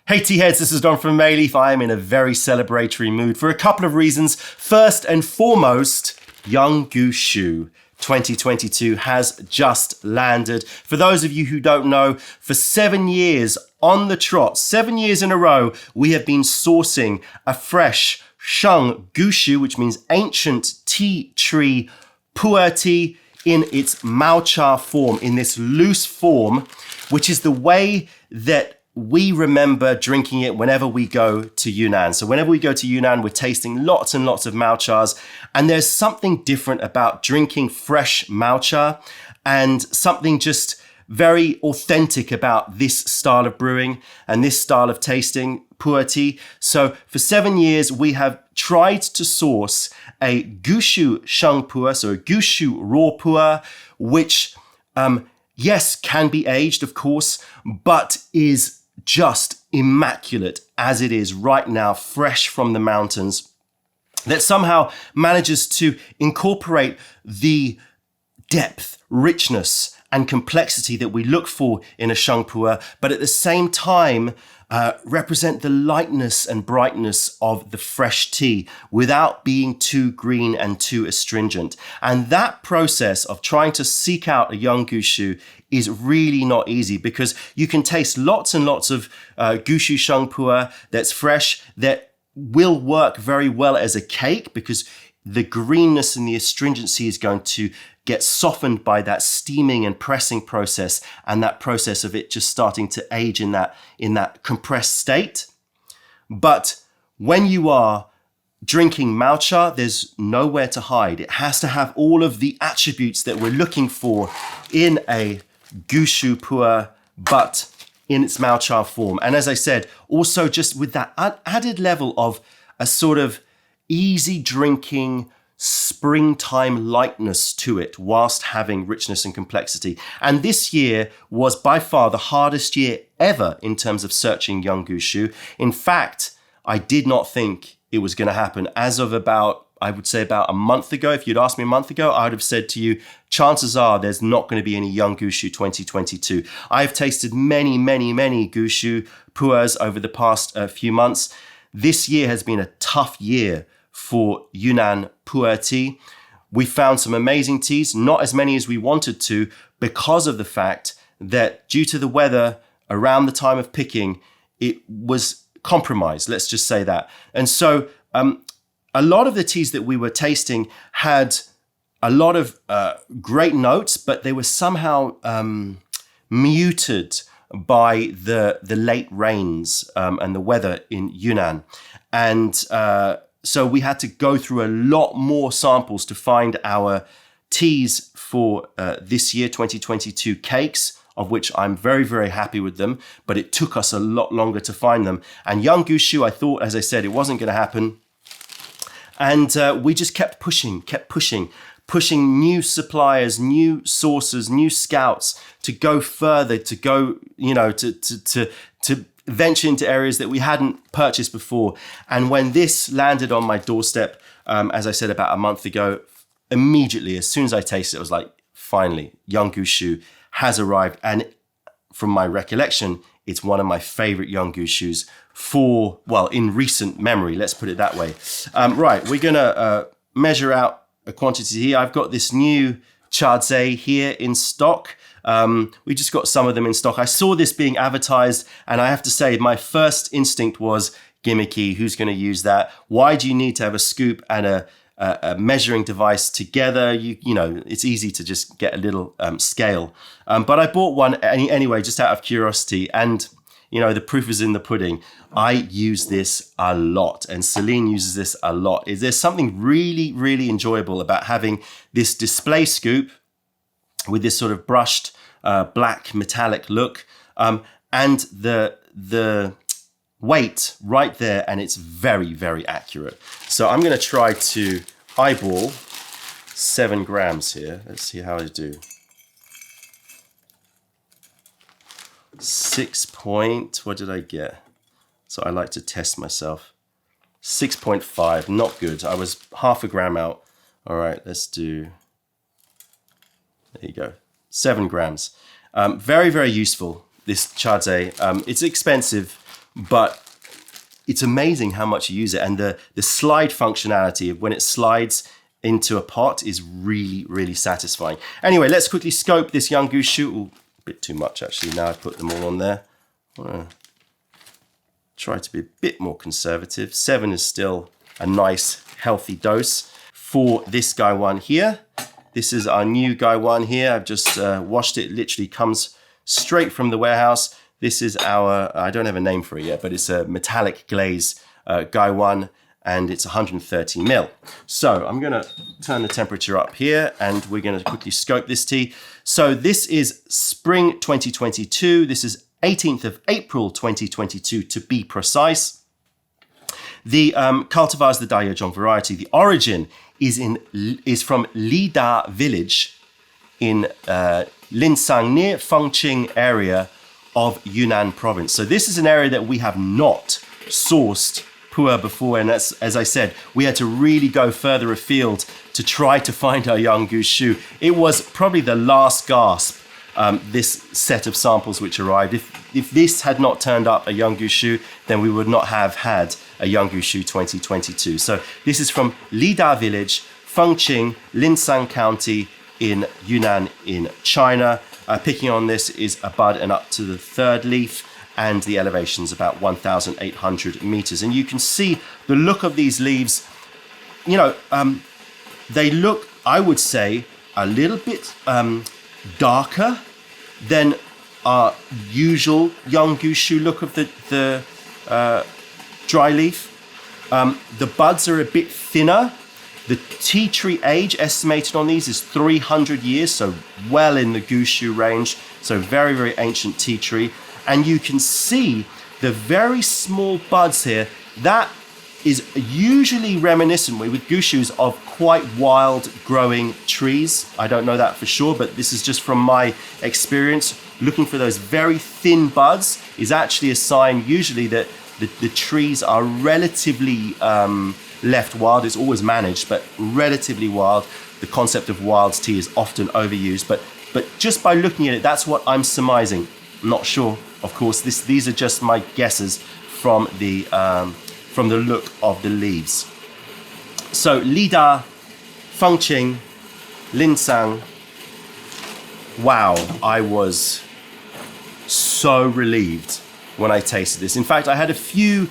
Hey tea heads, this is Don from Mayleaf. I am in a very celebratory mood for a couple of reasons. First and foremost, Young Gushu 2022 has just landed. For those of you who don't know, for 7 years on the trot, 7 years in a row, we have been sourcing a fresh Young Gushu, which means ancient tea tree PuErh tea, in its Maocha form, in this loose form, which is the way that we remember drinking it whenever we go to Yunnan. So whenever we go to Yunnan, we're tasting lots and lots of Maochas. And there's something different about drinking fresh Maocha and something just very authentic about this style of brewing and this style of tasting PuErh tea. So for 7 years, we have tried to source a Gushu Sheng PuErh, so a Gushu raw PuErh, which, yes, can be aged, of course, but is just immaculate as it is right now, fresh from the mountains, that somehow manages to incorporate the depth, richness, and complexity that we look for in a Sheng PuErh, but at the same time represent the lightness and brightness of the fresh tea without being too green and too astringent. And that process of trying to seek out a Young Gushu is really not easy, because you can taste lots and lots of Gushu Sheng PuErh that's fresh, that will work very well as a cake, because the greenness and the astringency is going to get softened by that steaming and pressing process, and that process of it just starting to age in that compressed state. But when you are drinking Maocha, there's nowhere to hide. It has to have all of the attributes that we're looking for in a Gushu PuErh, but in its Maocha form. And as I said, also just with that added level of a sort of easy drinking springtime lightness to it, whilst having richness and complexity. And this year was by far the hardest year ever in terms of searching Young Gushu. In fact, I did not think it was going to happen. As of about a month ago, if you'd asked me a month ago, I would have said to you, chances are there's not going to be any Young Gushu 2022. I've tasted many, many, many Gushu PuErhs over the past few months. This year has been a tough year for Yunnan PuErh tea. We found some amazing teas, not as many as we wanted to, because of the fact that due to the weather around the time of picking, it was compromised, let's just say that. And so a lot of the teas that we were tasting had a lot of great notes, but they were somehow muted by the late rains and the weather in Yunnan. And so we had to go through a lot more samples to find our teas for this year, 2022 cakes, of which I'm very, very happy with them, but it took us a lot longer to find them. And Young Gushu, I thought, as I said, it wasn't going to happen. And we just kept pushing new suppliers, new sources, new scouts to go further, to go, to venture into areas that we hadn't purchased before. And when this landed on my doorstep, as I said, about a month ago, immediately, as soon as I tasted it, I was like, finally, Young Gushu has arrived. And from my recollection, it's one of my favorite Young Gushus in recent memory, let's put it that way. Right, we're gonna measure out a quantity here. I've got this new Chardze here in stock. We just got some of them in stock. I saw this being advertised, and I have to say, my first instinct was gimmicky. Who's going to use that? Why do you need to have a scoop and a measuring device together? You know, it's easy to just get a little scale. But I bought one anyway, just out of curiosity. And you know, the proof is in the pudding. I use this a lot, and Celine uses this a lot. There's something really, really enjoyable about having this display scoop with this sort of brushed black metallic look, and the weight right there, and it's very, very accurate. So I'm going to try to eyeball 7 grams here. Let's see how I do. what did I get? So I like to test myself. 6.5, not good. I was half a gram out. All right, let's do, there you go, 7 grams. Very, very useful, this Chardze. It's expensive, but it's amazing how much you use it. And the slide functionality of when it slides into a pot is really, really satisfying. Anyway, let's quickly scope this Young Gushu. Ooh, a bit too much, actually. Now I've put them all on there. I want to try to be a bit more conservative. 7 is still a nice, healthy dose. For this guy one here, this is our new guy one here. I've just washed it. Literally comes straight from the warehouse. This is our, I don't have a name for it yet, but it's a metallic glaze guy one, and it's 130 ml. So I'm gonna turn the temperature up here, and we're gonna quickly scope this tea. So this is spring 2022. This is 18th of April 2022 to be precise. The cultivar is the Daiyojong variety. The origin is from Lida village in Linsang, near Fengqing area of Yunnan province. So this is an area that we have not sourced PuErh before, and that's, as I said, we had to really go further afield to try to find our Young Gushu. It was probably the last gasp, this set of samples which arrived. If this had not turned up a Young Gushu, then we would not have had a Young Gushu 2022. So this is from Lida village, Fengqing, Linsang County in Yunnan in China. Picking on this is a bud and up to the 3rd leaf, and the elevation is about 1,800 meters. And you can see the look of these leaves. You know, they look, I would say, a little bit darker than our usual Young Gushu look of the dry leaf. The buds are a bit thinner. The tea tree age estimated on these is 300 years, so well in the Gushu range, so very, very ancient tea tree. And you can see the very small buds here. That is usually reminiscent with Gushus of quite wild growing trees. I don't know that for sure, but this is just from my experience. Looking for those very thin buds is actually a sign usually that the trees are relatively left wild. It's always managed, but relatively wild. The concept of wild tea is often overused, but just by looking at it, that's what I'm surmising. I'm not sure, of course. These are just my guesses from the look of the leaves. So Lida, Fengqing, Linsang. Wow, I was so relieved when I tasted this. In fact, I had a few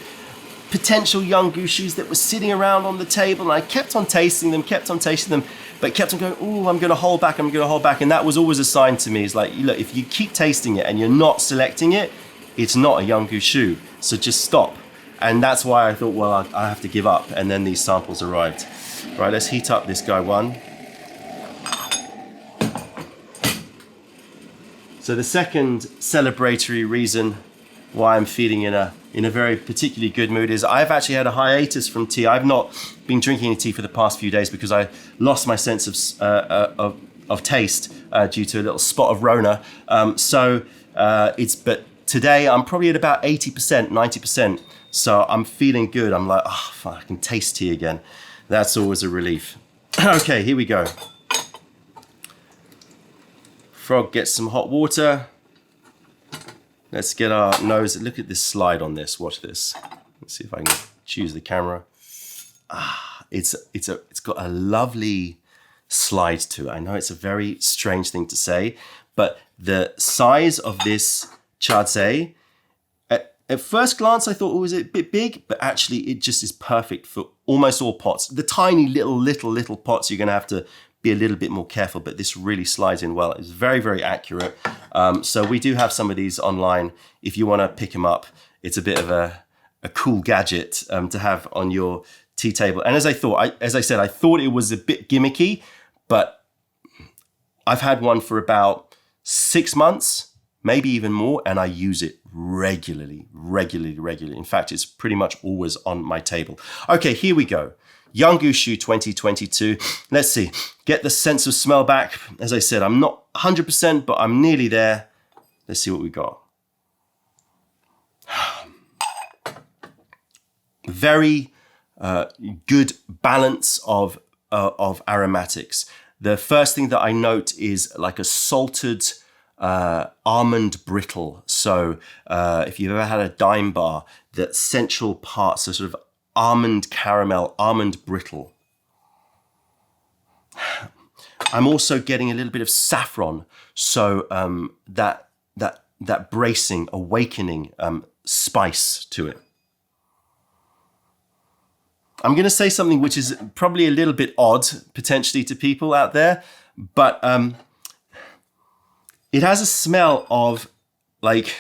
potential Young Gushus that were sitting around on the table, and I kept on tasting them, but kept on going, oh, I'm going to hold back. And that was always a sign to me. It's like, look, if you keep tasting it and you're not selecting it, it's not a Young Gushu. So just stop. And that's why I thought, well, I have to give up. And then these samples arrived. Right, let's heat up this guy one. So the second celebratory reason why I'm feeling in a very particularly good mood is I've actually had a hiatus from tea. I've not been drinking any tea for the past few days because I lost my sense of taste due to a little spot of Rona. But today I'm probably at about 80%, 90%. So I'm feeling good. I'm like, oh, fuck, I can taste tea again. That's always a relief. Okay, here we go. Frog gets some hot water. Let's get our nose. Look at this slide on this. Watch this. Let's see if I can choose the camera. It's got a lovely slide to it. I know it's a very strange thing to say, but the size of this chadze, at first glance, I thought it was a bit big, but actually it just is perfect for almost all pots. The tiny little pots, you're going to have to be a little bit more careful, but this really slides in well. It's very, very accurate. So we do have some of these online. If you want to pick them up, it's a bit of a cool gadget to have on your tea table. And as I said, I thought it was a bit gimmicky, but I've had one for about 6 months, maybe even more, and I use it regularly. In fact, it's pretty much always on my table. Okay, here we go. Young Gushu 2022. Let's see. Get the sense of smell back. As I said, I'm not 100%, but I'm nearly there. Let's see what we got. Very good balance of aromatics. The first thing that I note is like a salted almond brittle. So if you've ever had a dime bar, that central parts are sort of almond caramel, almond brittle. I'm also getting a little bit of saffron, so that bracing, awakening spice to it. I'm going to say something which is probably a little bit odd, potentially, to people out there, but it has a smell of like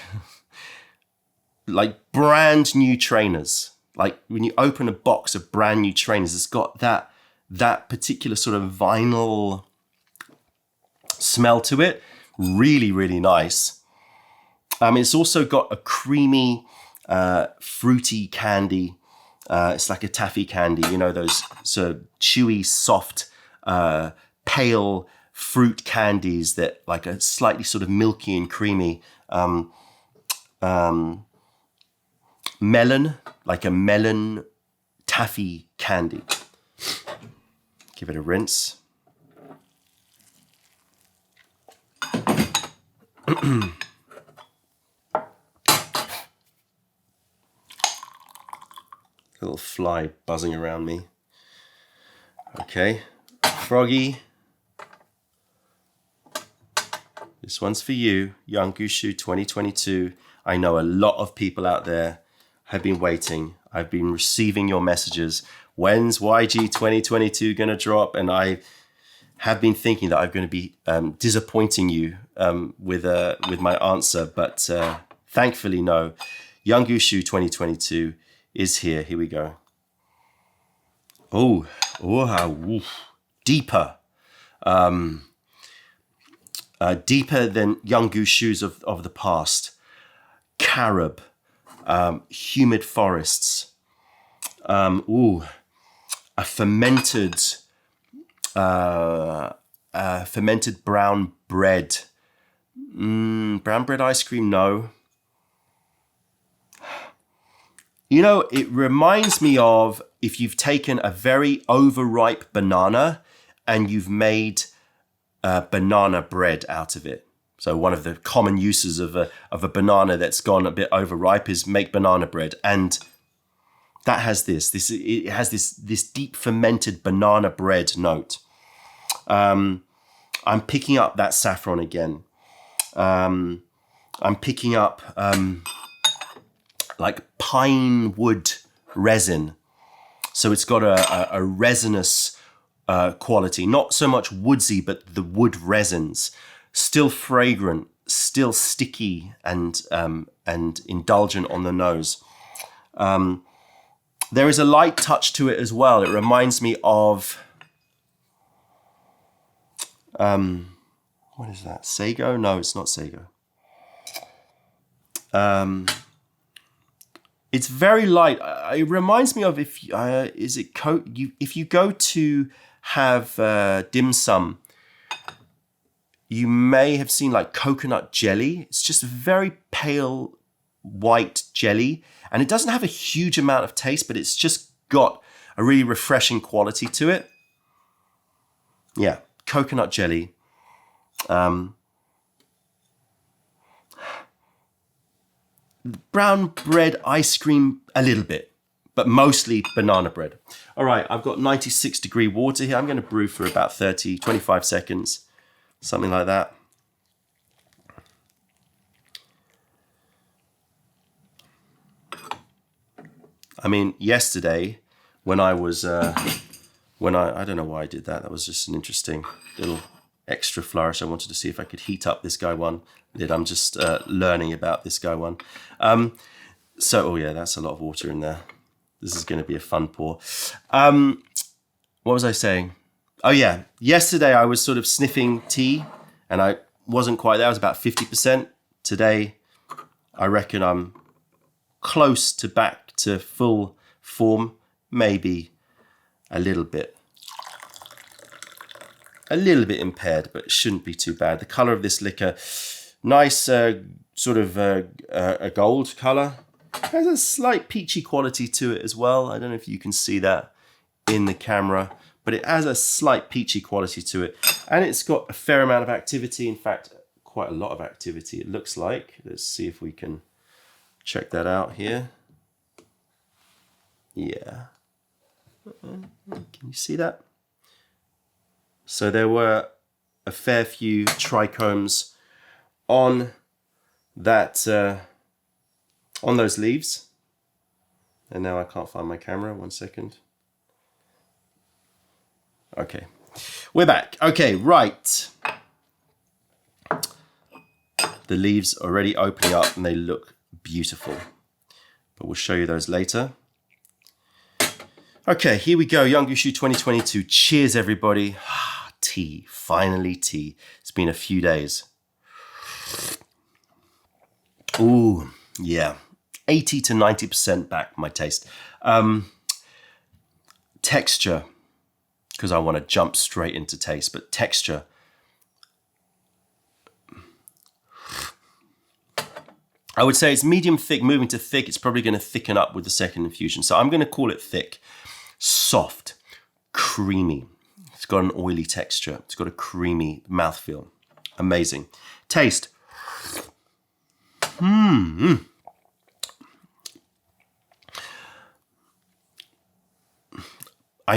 brand new trainers. Like when you open a box of brand new trainers, it's got that particular sort of vinyl smell to it. Really, really nice. It's also got a creamy, fruity candy. It's like a taffy candy, you know, those sort of chewy, soft, pale fruit candies that like are slightly sort of milky and creamy. Melon, like a melon taffy candy. Give it a rinse. Little fly buzzing around me. Okay, Froggy. This one's for you, Young Gushu 2022. I know a lot of people out there have been waiting. I've been receiving your messages. When's YG 2022 going to drop? And I have been thinking that I'm going to be disappointing you with my answer, but thankfully no. Young Gushu 2022 is here. Here we go. Deeper. Deeper than Young Gushus of the past. Carob. Humid forests. A fermented brown bread. Brown bread ice cream, no. You know, it reminds me of if you've taken a very overripe banana and you've made banana bread out of it. So one of the common uses of a banana that's gone a bit overripe is make banana bread, and that has it has this deep fermented banana bread note. I'm picking up that saffron again. I'm picking up like pine wood resin. So it's got a resinous quality, not so much woodsy, but the wood resins. Still fragrant, still sticky and indulgent on the nose. There is a light touch to it as well. It reminds me of, what is that? Sago? No, it's not sago. It's very light. It reminds me of if you go to have dim sum, you may have seen like coconut jelly. It's just a very pale white jelly, and it doesn't have a huge amount of taste, but it's just got a really refreshing quality to it. Yeah, coconut jelly. Brown bread ice cream a little bit, but mostly banana bread. All right, I've got 96-degree water here. I'm going to brew for about 25 seconds, something like that. I mean, yesterday when I was, I don't know why I did that. That was just an interesting little extra flourish. I wanted to see if I could heat up this guy one. I'm just learning about this guy one. Oh yeah, that's a lot of water in there. This is going to be a fun pour. What was I saying? Oh yeah, yesterday I was sort of sniffing tea and I wasn't quite there. I was about 50%. Today, I reckon I'm close to back to full form, maybe a little bit impaired, but it shouldn't be too bad. The color of this liquor, nice sort of a gold color. Has a slight peachy quality to it as well. I don't know if you can see that in the camera, but it has a slight peachy quality to it. And it's got a fair amount of activity. In fact, quite a lot of activity, it looks like. Let's see if we can check that out here. Yeah. Can you see that? So there were a fair few trichomes on that, on those leaves. And now I can't find my camera. 1 second. Okay, we're back. Okay, right. The leaves are already opening up and they look beautiful. But we'll show you those later. Okay, here we go. Young Gushu 2022. Cheers, everybody. Tea. Finally tea. It's been a few days. Ooh, yeah. 80 to 90% back, my taste. Texture, because I want to jump straight into taste, but texture. I would say it's medium thick, moving to thick. It's probably going to thicken up with the second infusion. So I'm going to call it thick. Soft, creamy. It's got an oily texture. It's got a creamy mouthfeel. Amazing. Taste. I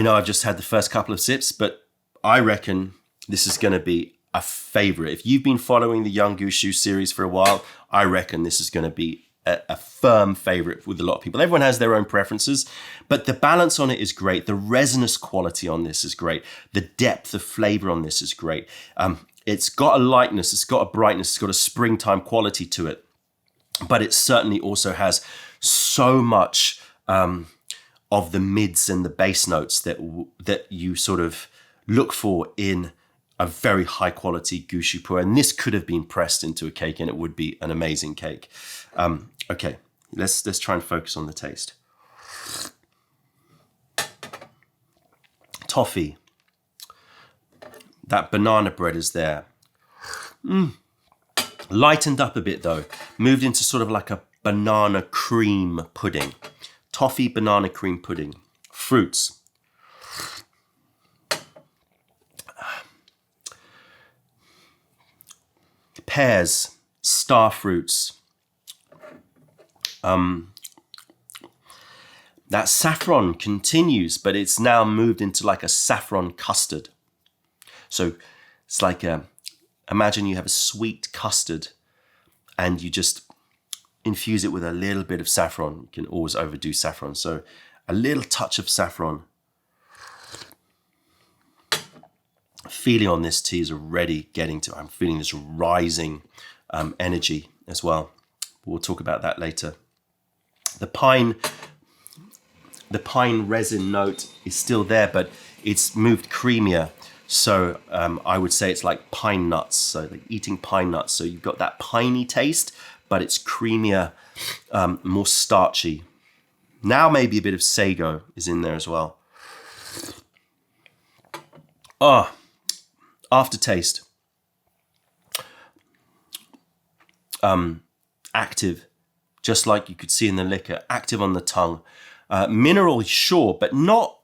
know I've just had the first couple of sips, but I reckon this is going to be a favorite. If you've been following the Young Gushu series for a while, I reckon this is going to be a firm favorite with a lot of people. Everyone has their own preferences, but the balance on it is great. The resinous quality on this is great. The depth of flavor on this is great. It's got a lightness, it's got a brightness, it's got a springtime quality to it, but it certainly also has so much of the mids and the bass notes that you sort of look for in a very high quality Gushu PuErh. And this could have been pressed into a cake and it would be an amazing cake. Okay, let's try and focus on the taste. Toffee. That banana bread is there. Lightened up a bit though. Moved into sort of like a banana cream pudding. Toffee banana cream pudding. Fruits. Pears, star fruits. That saffron continues, but it's now moved into like a saffron custard. So it's like imagine you have a sweet custard and you just infuse it with a little bit of saffron. You can always overdo saffron. So a little touch of saffron. Feeling on this tea is already getting to, I'm feeling this rising energy as well. We'll talk about that later. The pine resin note is still there, but it's moved creamier. So I would say it's like pine nuts, so like eating pine nuts. So you've got that piney taste, but it's creamier, more starchy. Now maybe a bit of sago is in there as well. Oh, aftertaste. Active, just like you could see in the liquor, active on the tongue. Mineral, sure, but not,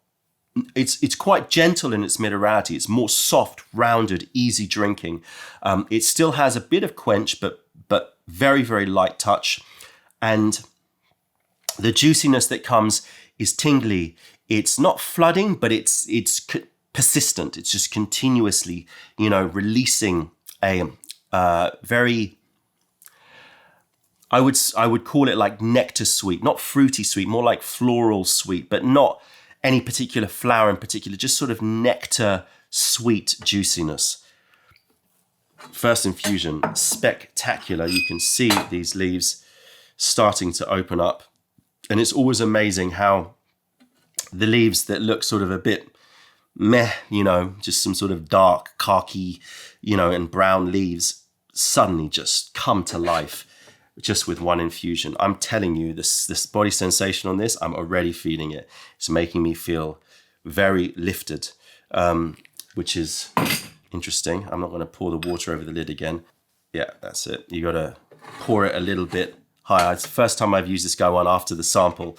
it's quite gentle in its minerality. It's more soft, rounded, easy drinking. It still has a bit of quench, but very, very light touch. And the juiciness that comes is tingly. It's not flooding, but it's persistent. It's just continuously, releasing a very, I would call it like nectar sweet, not fruity sweet, more like floral sweet, but not any particular flower in particular, just sort of nectar sweet juiciness. First infusion, spectacular. You can see these leaves starting to open up. And it's always amazing how the leaves that look sort of a bit meh, just some sort of dark khaki, and brown leaves suddenly just come to life just with one infusion. I'm telling you, this body sensation on this, I'm already feeling it. It's making me feel very lifted, which is interesting. I'm not going to pour the water over the lid again. Yeah, that's it. You got to pour it a little bit higher. It's the first time I've used this guy one after the sample.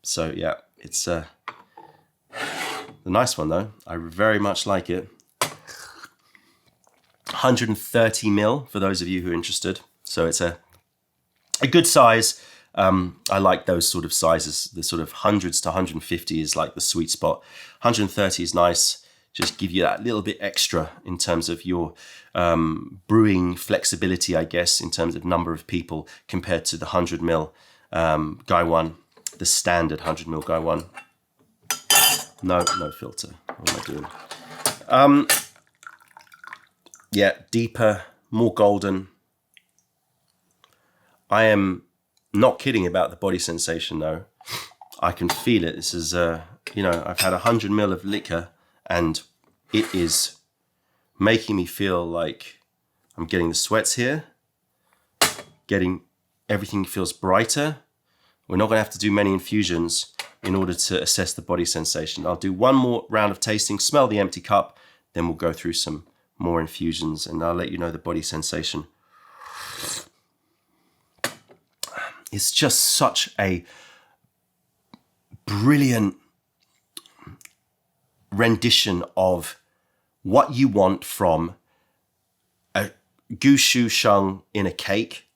So yeah, it's a nice one though. I very much like it. 130 ml for those of you who are interested. So it's a good size. I like those sort of sizes. The sort of hundreds to 150 is like the sweet spot. 130 is nice. Just give you that little bit extra in terms of your brewing flexibility, I guess, in terms of number of people compared to the 100 ml Gaiwan, the standard 100 ml Gaiwan. No filter. What am I doing? Yeah, deeper, more golden. I am not kidding about the body sensation though. I can feel it. This is, I've had 100 ml of liquor and it is making me feel like I'm getting the sweats here, everything feels brighter. We're not going to have to do many infusions in order to assess the body sensation. I'll do one more round of tasting, smell the empty cup, then we'll go through some more infusions and I'll let you know the body sensation. It's just such a brilliant rendition of what you want from a Gushu sheng in a cake.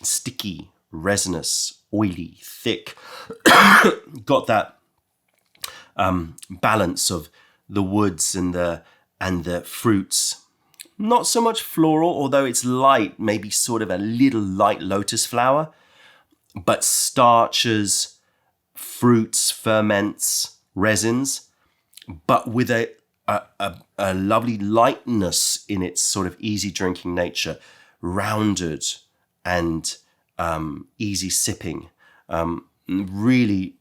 Sticky, resinous, oily, thick. Got that balance of the woods and the fruits. Not so much floral, although it's light, maybe sort of a little light lotus flower, but starches, fruits, ferments, resins, but with a lovely lightness in its sort of easy drinking nature, rounded and easy sipping, really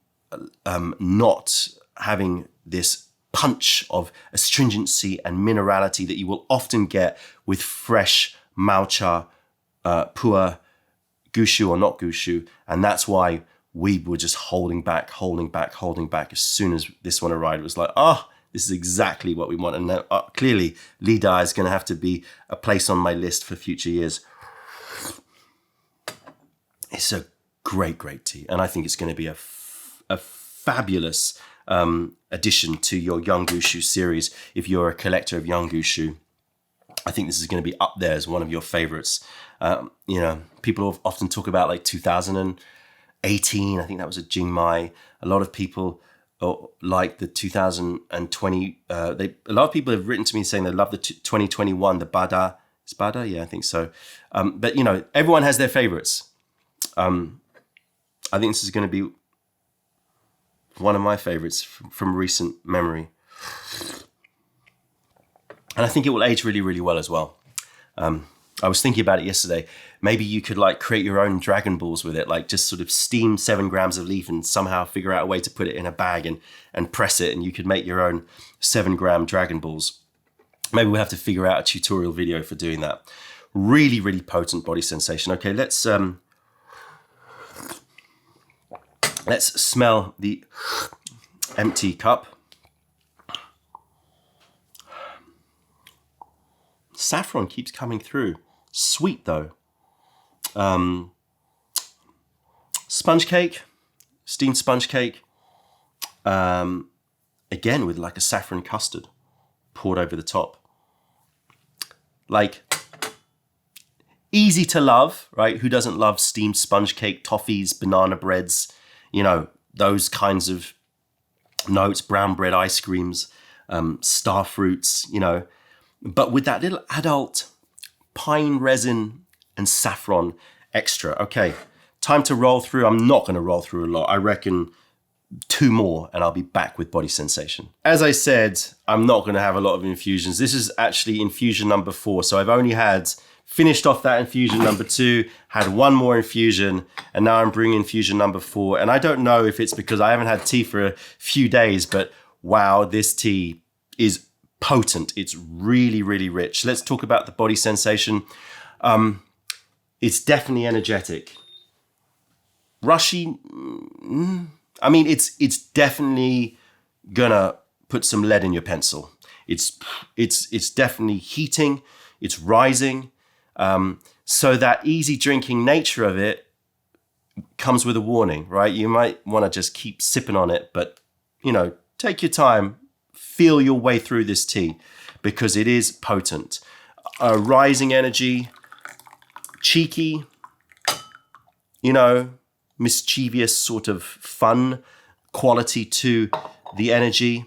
not having this punch of astringency and minerality that you will often get with fresh Maocha, PuErh, Gushu or not Gushu. And that's why we were just holding back. As soon as this one arrived, it was like, this is exactly what we want. And clearly, Li Da is going to have to be a place on my list for future years. It's a great tea. And I think it's going to be a fabulous addition to your Young Gushu series. If you're a collector of Young Gushu, I think this is going to be up there as one of your favorites. People often talk about like 2018. I think that was a Jingmai. A lot of people like the 2020. A lot of people have written to me saying they love the 2021, the Bada. Is Bada? Yeah, I think so. But everyone has their favorites. I think this is going to be one of my favorites from recent memory. And I think it will age really, really well as well. I was thinking about it yesterday. Maybe you could like create your own Dragon Balls with it, like just sort of steam 7 grams of leaf and somehow figure out a way to put it in a bag and press it. And you could make your own 7-gram Dragon Balls. Maybe we'll have to figure out a tutorial video for doing that. Really, really potent body sensation. Okay, let's smell the empty cup. Saffron keeps coming through. Sweet though. Sponge cake, steamed sponge cake. Again with like a saffron custard poured over the top. Like easy to love, right? Who doesn't love steamed sponge cake, toffees, banana breads, those kinds of notes, brown bread ice creams, star fruits, but with that little adult pine resin and saffron extra. Okay, time to roll through. I'm not going to roll through a lot. I reckon 2 more and I'll be back with body sensation. As I said, I'm not going to have a lot of infusions. This is actually infusion number 4. So I've only finished off that infusion number 2, had 1 more infusion, and now I'm bringing infusion number 4. And I don't know if it's because I haven't had tea for a few days, but wow, this tea is potent. It's really, really rich. Let's talk about the body sensation. It's definitely energetic. Rushy, I mean, it's definitely gonna put some lead in your pencil. It's definitely heating. It's rising. So that easy drinking nature of it comes with a warning, right? You might want to just keep sipping on it, but take your time, feel your way through this tea because it is potent. rising energy, cheeky, you know, mischievous sort of fun quality to the energy.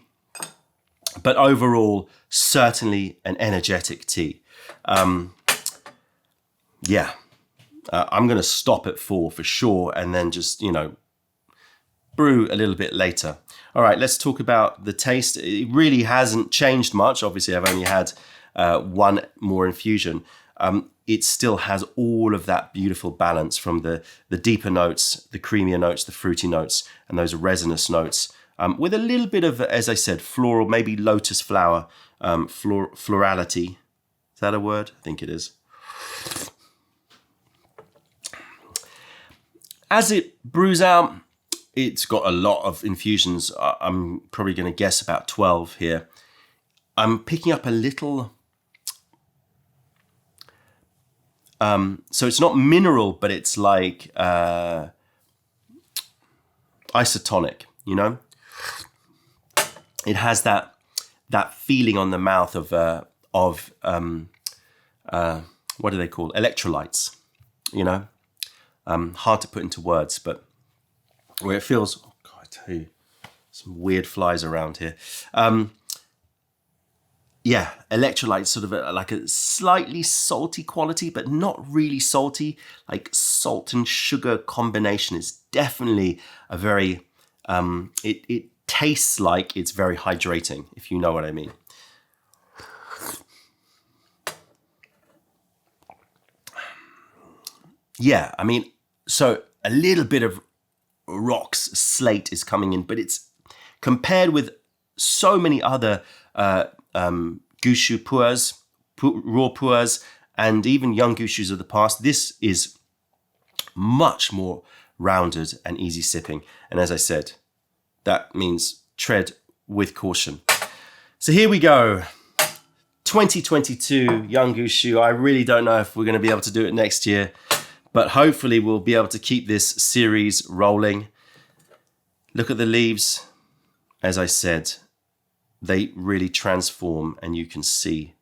But overall, certainly an energetic tea. Yeah, I'm going to stop at 4 for sure, and then just, you know, brew a little bit later. All right, let's talk about the taste. It really hasn't changed much. Obviously, I've only had one more infusion. It still has all of that beautiful balance from the deeper notes, the creamier notes, the fruity notes, and those resinous notes, with a little bit of, as I said, floral, maybe lotus flower, florality. Is that a word? I think it is. As it brews out, it's got a lot of infusions. I'm probably going to guess about 12 here. I'm picking up a little... so it's not mineral, but it's like isotonic, you know? It has that feeling on the mouth of what do they call electrolytes, you know? Hard to put into words, but where it feels, oh God, I tell you, some weird flies around here. Yeah, electrolytes, sort of like a slightly salty quality, but not really salty. Like salt and sugar combination is definitely a very, it tastes like it's very hydrating, if you know what I mean. Yeah, I mean, so a little bit of rocks, slate is coming in, but it's compared with so many other Gushu PuErhs, raw PuErhs, and even Young Gushus of the past, this is much more rounded and easy sipping. And as I said, that means tread with caution. So here we go. 2022 Young Gushu. I really don't know if we're going to be able to do it next year, but hopefully we'll be able to keep this series rolling. Look at the leaves. As I said, they really transform, and you can see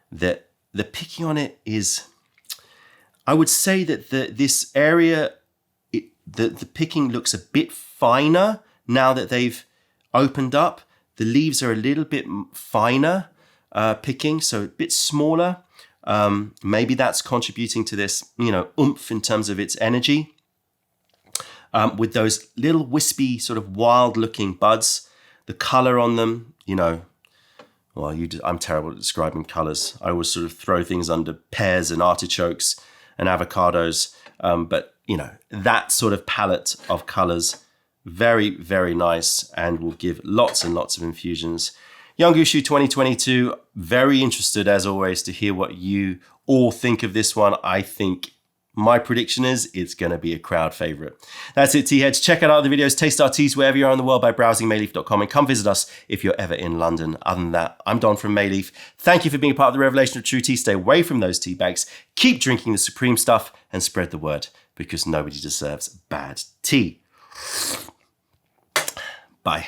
that the picking on it is, I would say that this area, the picking looks a bit finer now that they've opened up. The leaves are a little bit finer picking, so a bit smaller. Maybe that's contributing to this, you know, oomph in terms of its energy. With those little wispy, sort of wild-looking buds, the color on them, you know, well, I'm terrible at describing colors. I always sort of throw things under pears and artichokes and avocados. But, you know, that sort of palette of colors, very, very nice, and will give lots and lots of infusions. Young Gushu 2022, very interested as always to hear what you all think of this one. I think my prediction is it's going to be a crowd favorite. That's it, tea heads. Check out other videos, taste our teas wherever you are in the world by browsing mayleaf.com, and come visit us if you're ever in London. Other than that, I'm Don from Mayleaf. Thank you for being a part of the revelation of true tea. Stay away from those tea bags. Keep drinking the supreme stuff and spread the word, because nobody deserves bad tea. Bye.